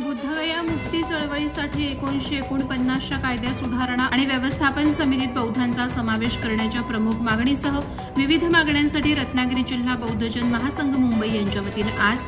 बुद्धगया मुक्ती चळवळीसाठी 1949च्या कायद्यात सुधारणा आणि व्यवस्थापन समितीत बौद्धांचा समावेश करण्याच्या प्रमुख मागणीसह विविध मागण्यांसाठी रत्नागिरी जिल्हा बौद्धजन महासंघ मुंबई यांच्या वतीने आज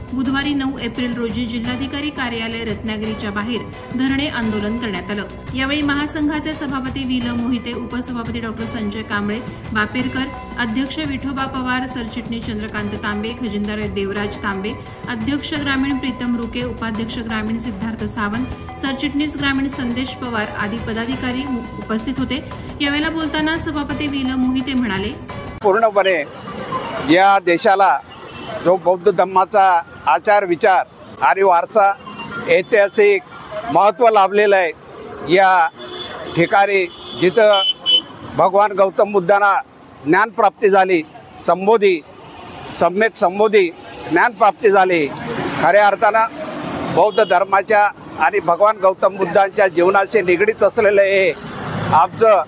बुधवारी 9 एप्रिल रोजी जिल्हाधिकारी कार्यालय रत्नागिरीच्या बाहेर धरणे आंदोलन करण्यात आलं। यावेळी महासंघाचे सभापती विल मोहिते, उपसभापती डॉ संजय कांबळे बापेरकर, अध्यक्ष विठोबा पवार, सरचिटणीस चंद्रकांत तांबे, खजिनदार देवराज तांबे, अध्यक्ष ग्रामीण प्रीतम रुके, उपाध्यक्ष ग्रामीण सिद्धार्थ सावंत, सरचिटणीस ग्रामीण संदेश पवार आदी पदाधिकारी उपस्थित होते। यावेळी बोलताना सभापती विल मोहिते म्हणाले, पूर्णपणे या देशाला जो बौद्ध धम्माचा आचार विचार आणि वारसा ऐतिहासिक महत्त्व लाभलेलं आहे। या ठिकाणी जिथं भगवान गौतम बुद्धांना ज्ञानप्राप्ती झाली, सम्यक संबोधी ज्ञानप्राप्ती झाली, खऱ्या अर्थानं बौद्ध धर्माच्या आणि भगवान गौतम बुद्धांच्या जीवनाशी निगडीत असलेलं हे आमचं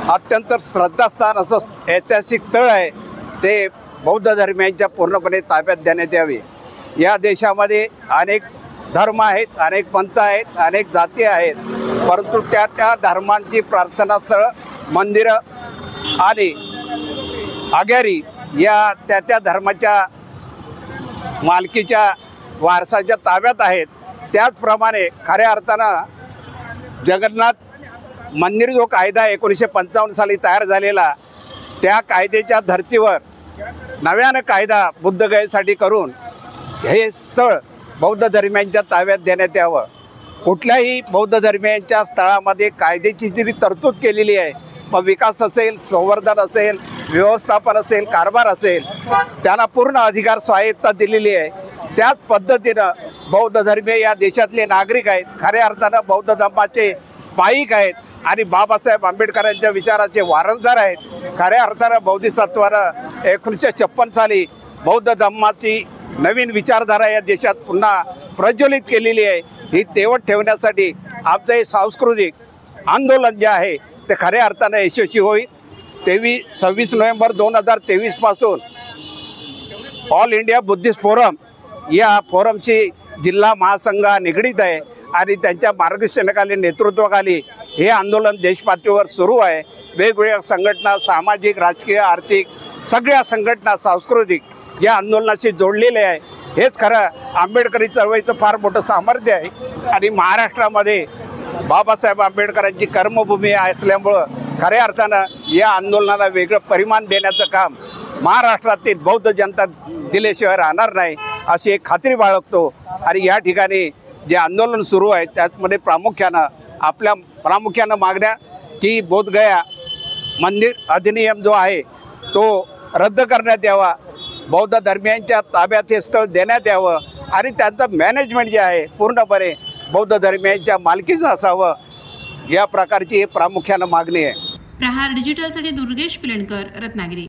अत्यंत श्रद्धास्थान असं ऐतिहासिक तळ आहे। ते बौद्ध धर्मियांच्या पूर्णपणे ताब्यात देण्यात यावे। या देशामध्ये अनेक धर्म आहेत, अनेक पंथ आहेत, अनेक जाती आहेत, परंतु त्या धर्मांची प्रार्थनास्थळ, मंदिरं आणि आग्यारी या त्या धर्माच्या मालकीच्या वारसाच्या ताब्यात आहेत। त्याचप्रमाणे खऱ्या अर्थानं जगन्नाथ मंदिर जो कायदा 1955 साली तयार झालेला, त्या कायद्याच्या धर्तीवर नव्यानं कायदा बुद्धगयेसाठी करून हे स्थळ बौद्ध धर्मियांच्या ताब्यात देण्यात यावं। कुठल्याही बौद्ध धर्मियांच्या स्थळामध्ये कायद्याची जी तरतूद केलेली आहे, मग विकास असेल, संवर्धन असेल, व्यवस्थापन असेल, कारभार असेल, त्यांना पूर्ण अधिकार स्वायत्ता दिलेली आहे। त्याच पद्धतीनं बौद्ध धर्मीय या देशातले नागरिक आहेत, खऱ्या अर्थानं बौद्ध धर्माचे पाईक आहेत आणि बाबासाहेब आंबेडकरांच्या विचाराचे वारसदार आहेत। खऱ्या अर्थानं बोधिसत्वानं 1956 साली बौद्ध धर्माची नवीन विचारधारा या देशात पुन्हा प्रज्वलित केलेली आहे। ही तेवत ठेवण्यासाठी आमचं हे सांस्कृतिक आंदोलन जे आहे ते खऱ्या अर्थानं यशस्वी होईल। 26 नोव्हेंबर 2023 पासून ऑल इंडिया बुद्धिस्ट फोरम या फोरमची जिल्हा महासंघ निगडीत आहे आणि त्यांच्या मार्गदर्शनाखाली, नेतृत्वाखाली हे आंदोलन देशपातळीवर सुरू आहे। वेगवेगळ्या संघटना, सामाजिक, राजकीय, आर्थिक सगळ्या संघटना, सांस्कृतिक या आंदोलनाशी जोडलेले आहे। हेच खरं आंबेडकरी चळवळीचं फार मोठं सामर्थ्य आहे आणि महाराष्ट्रामध्ये बाबासाहेब आंबेडकरांची कर्मभूमी असल्यामुळं खऱ्या अर्थानं या आंदोलनाला वेगळं परिमाण देण्याचं काम महाराष्ट्रातील बौद्ध जनता दिल्याशिवाय राहणार नाही अशी एक खात्री बाळगतो। आणि या ठिकाणी जे आंदोलन सुरू आहे त्यामध्ये प्रामुख्यानं मागण्या की बोधगया मंदिर अधिनियम जो आहे तो रद्द करण्यात यावा, बौद्ध धर्मियांच्या ताब्यात हे स्थळ देण्यात यावं आणि त्यांचं मॅनेजमेंट जे आहे पूर्णपणे बौद्ध धर्मियांच्या मालकीचं असावं, या प्रकारची प्रामुख्यानं मागणी आहे। प्रहार डिजिटलसाठी दुर्गेश पिलणकर, रत्नागिरी।